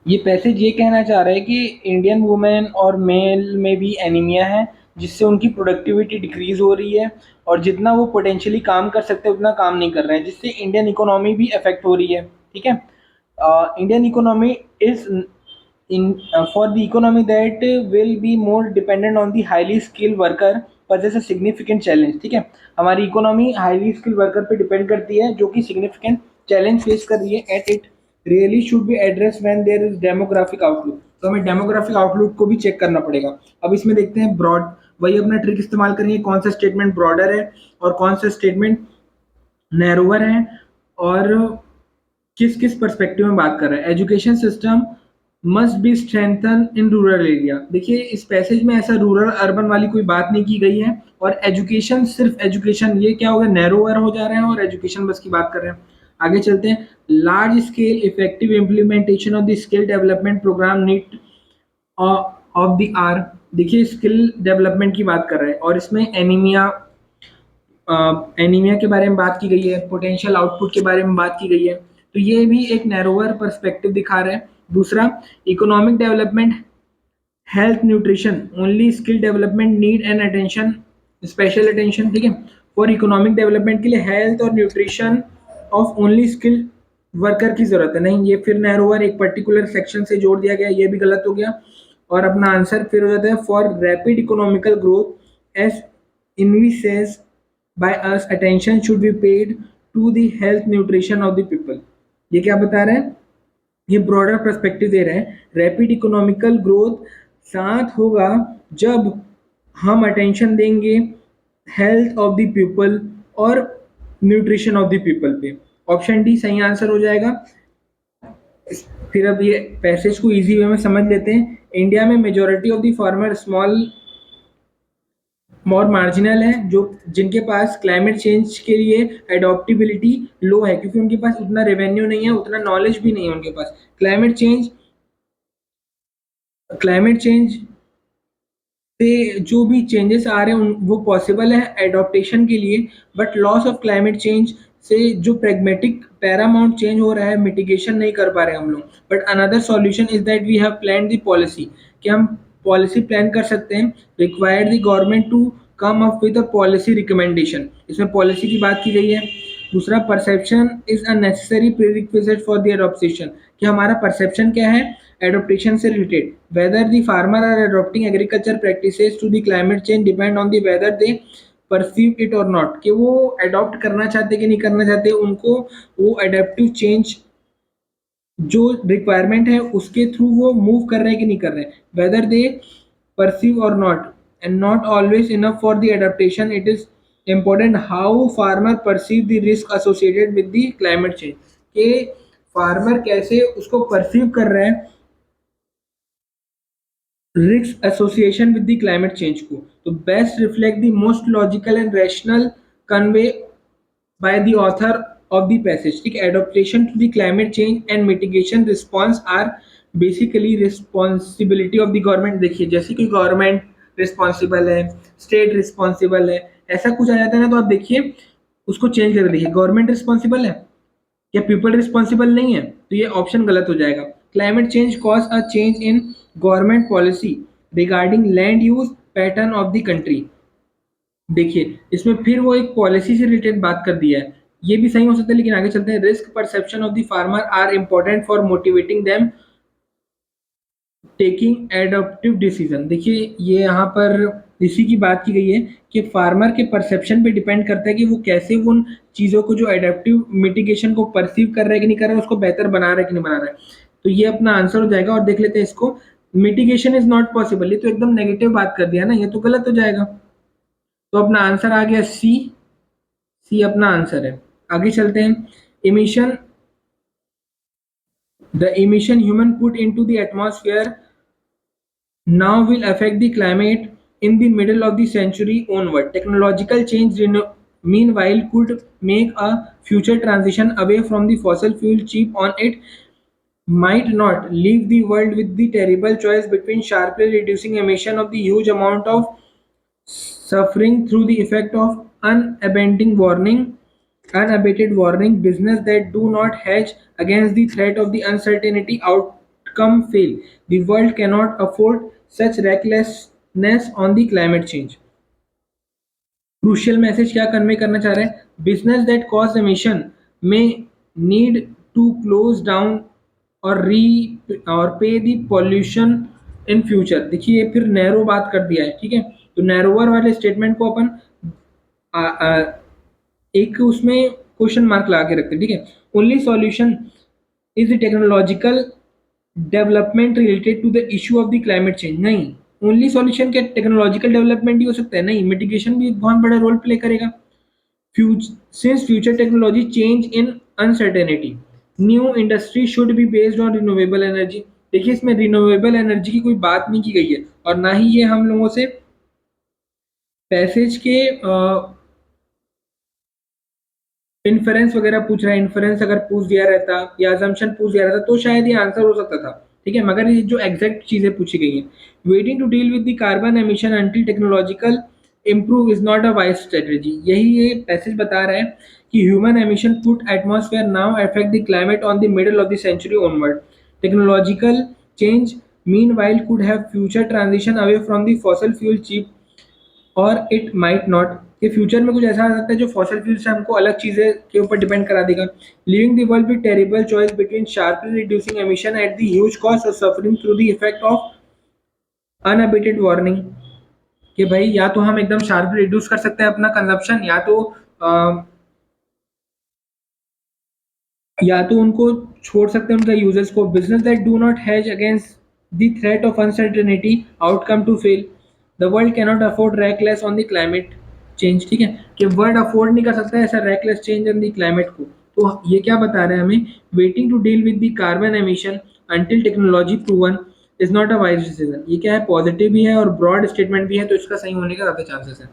ये पैसेज ये कहना चाह रहा है कि इंडियन वुमेन और मेल में भी एनीमिया है, जिससे उनकी प्रोडक्टिविटी डिक्रीज हो रही है, और जितना वो पोटेंशियली काम कर सकते हैं उतना काम नहीं कर रहे हैं, जिससे इंडियन इकोनॉमी भी अफेक्ट हो रही है। ठीक है। Indian economy is in for the economy that will be more dependent on the highly skilled worker possess a significant challenge। ठीक है, हमारी इकोनॉमी हाईली स्किल्ड वर्कर पे डिपेंड करती है, जो कि सिग्निफिकेंट चैलेंज फेस कर रही है, at it really should be address when there is demographic outlook. तो हमें डेमोग्राफिक आउटलुक को भी चेक करना पड़ेगा। अब इसमें देखते हैं ब्रॉड, वही अपना ट्रिक इस्तेमाल करेंगे, कौन सा स्टेटमेंट ब्रॉडर है और कौन सा स्टेटमेंट नैरोवर है, और किस किस परस्पेक्टिव में बात कर रहा है। Education system must be strengthen in rural area. देखिए इस पैसेज में ऐसा रूरल अर्बन वाली कोई बात नहीं की गई है, और एजुकेशन सिर्फ एजुकेशन, ये क्या हो गया, नैरोवर हो जा रहे हैं, और एजुकेशन बस की बात कर रहे हैं। आगे चलते हैं। Large scale effective implementation of the skill development programme need of the hour. देखिए स्किल डेवलपमेंट की बात कर रहे हैं, और इसमें एनीमिया, एनीमिया के बारे में बात की गई है, पोटेंशियल आउटपुट के बारे में बात की गई है। तो ये भी एक नैरोवर पर्सपेक्टिव दिखा रहे हैं। दूसरा, economic development, health, nutrition, only skill development need and attention, special attention. ठीक है, फॉर इकोनॉमिक डेवलपमेंट के लिए हेल्थ और nutrition of only skill worker की जरूरत है। नहीं, ये फिर नैरोवर एक पर्टिकुलर सेक्शन से जोड़ दिया गया, ये भी गलत हो गया। और अपना आंसर फिर हो जाता है, for rapid economical growth as envisaged by us attention should be paid to the health nutrition of the people. ये क्या बता रहे हैं, ये ब्रॉडर पर्सपेक्टिव दे रहे हैं। रैपिड इकोनॉमिकल ग्रोथ साथ होगा जब हम अटेंशन देंगे हेल्थ ऑफ द पीपल और न्यूट्रिशन ऑफ द पीपल पे। ऑप्शन डी सही आंसर हो जाएगा। फिर अब ये पैसेज को इजी वे में समझ लेते हैं। इंडिया में majority of the farmer small और मार्जिनल है, जो जिनके पास क्लाइमेट चेंज के लिए एडॉप्टिबिलिटी लो है, क्योंकि उनके पास उतना रेवेन्यू नहीं है, उतना नॉलेज भी नहीं है उनके पास। क्लाइमेट चेंज से जो भी चेंजेस आ रहे हैं वो पॉसिबल है एडॉप्टेशन के लिए, but loss of climate change से जो प्रेगमेटिक पैरामाउंट चेंज हो रहा है, मिटिगेशन नहीं कर पा रहे हम लोग। But another solution is that we have plan the policy, कि हम पॉलिसी प्लान कर सकते हैं। Require the government to come up with a policy recommendation, इसमें पॉलिसी की बात की गई है। दूसरा, perception is a necessary prerequisite for the adoption, कि हमारा परसेप्शन क्या है एडोप्टेशन से related. Whether the farmer are adopting agriculture practices to the climate change depend on the whether they perceive it और नॉट, कि वो अडॉप्ट करना चाहते कि नहीं करना चाहते, उनको वो अडेप्टिव चेंज जो रिक्वायरमेंट है उसके थ्रू वो मूव कर रहे हैं कि नहीं कर रहे हैं। वेदर दे परसीव और not, and not always enough for the adaptation, it is important how farmer perceive the risk associated with the climate change, के फार्मर कैसे उसको परसीव कर रहे हैं risk association with the climate change को। तो best reflect the most logical and rational convey by the author of the passage। ठीक है, adaptation to the climate change and mitigation response are basically responsibility of the government। देखिए जैसे कि government responsible है, state responsible है, ऐसा कुछ आ जाता है ना, तो आप देखिए उसको चेंज करके देखिए, गवर्नमेंट रिस्पॉन्सिबल है या पीपल रिस्पॉन्सिबल नहीं है, तो ये ऑप्शन गलत हो जाएगा। Climate change cause a change in government policy regarding land use pattern of the country. देखिए इसमें फिर वो एक पॉलिसी से रिलेटेड बात कर दिया है, ये भी सही हो सकता है, लेकिन आगे चलते हैं। Risk perception of the farmer are important for motivating them taking adaptive decision. देखिए ये यहाँ पर इसी की बात की गई है कि फार्मर के परसेप्शन पे डिपेंड करता है कि वो कैसे उन चीज़ों को जो एडेप्टिव मिटिगेशन को परसीव कर रहा है कि नहीं कर रहा है, उसको बेहतर बना रहा है कि नहीं बना रहा है। तो ये अपना आंसर हो जाएगा। और देख लेते हैं इसको, मिटिगेशन इज नॉट पॉसिबल, ये तो एकदम नेगेटिव बात कर दिया ना, ये तो गलत हो जाएगा। तो अपना आंसर आ गया सी, सी अपना आंसर है। आगे चलते हैं। Emission, the emission human put into the atmosphere now will affect the climate in the middle of the century onward. Technological change meanwhile could make a future transition away from the fossil fuel cheap on it might not leave the world with the terrible choice between sharply reducing emission of the huge amount of suffering through the effect of unabated warning business that do not hedge against the threat of the uncertainty out come fail. The world cannot afford such recklessness on the climate change. Crucial message क्या convey करना चाह रहे हैं? Business that cause emission में need to close down और री और पे द पॉल्यूशन इन फ्यूचर. देखिए फिर नैरो बात कर दिया है, ठीक है. तो नैरोवर वाले स्टेटमेंट को अपन आ, आ, एक उसमें क्वेश्चन मार्क लगा के रखते हैं, ठीक है. Only solution is the technological development related to the issue of the climate change. नहीं, ओनली सॉल्यूशन क्या टेक्नोलॉजिकल डेवलपमेंट ही हो सकता है? नहीं, मिटिगेशन भी एक बहुत बड़ा रोल प्ले करेगा. Since future technology change in uncertainty, new industry should be based on renewable energy. देखिए इसमें रिन्यूएबल एनर्जी की कोई बात नहीं की गई है और ना ही ये हम लोगों से पैसेज के इन्फरेंस वगैरह पूछ रहा है. इन्फरेंस अगर पूछ दिया रहता या अजम्पशन पूछ दिया रहता तो शायद ये आंसर हो सकता था, ठीक है. मगर ये जो एग्जैक्ट चीजें पूछी गई हैं, waiting to deal with the carbon emission until technological improve is not a wise strategy. यही ये पैसेज बता रहा है कि human emission put atmosphere now affect the climate on the middle of the century onward. Technological change meanwhile could have future transition away from the fossil fuel cheap और it might not. कि future में कुछ ऐसा आ सकता है जो fossil fuel से हमको अलग चीजें के ऊपर डिपेंड करा देगा. Living the world with terrible choice between sharply reducing emission at the huge cost और suffering through the effect of unabated warning. कि भाई या तो हम एकदम शार्पली रिड्यूस कर सकते हैं अपना कंजप्शन या तो उनको छोड़ सकते हैं उनका यूजर्स को. Business that do not hedge against the threat of uncertainty outcome to fail. The world cannot afford reckless on the climate change. ठीक है, कि वर्ल्ड अफोर्ड नहीं कर सकता है ऐसा reckless change on the climate को. तो ये क्या बता रहे हैं हमें? Waiting to deal with the carbon emission until technology proven is not a wise decision. ये क्या है? पॉजिटिव भी है और ब्रॉड स्टेटमेंट भी है, तो इसका सही होने का ज्यादा चांसेस है.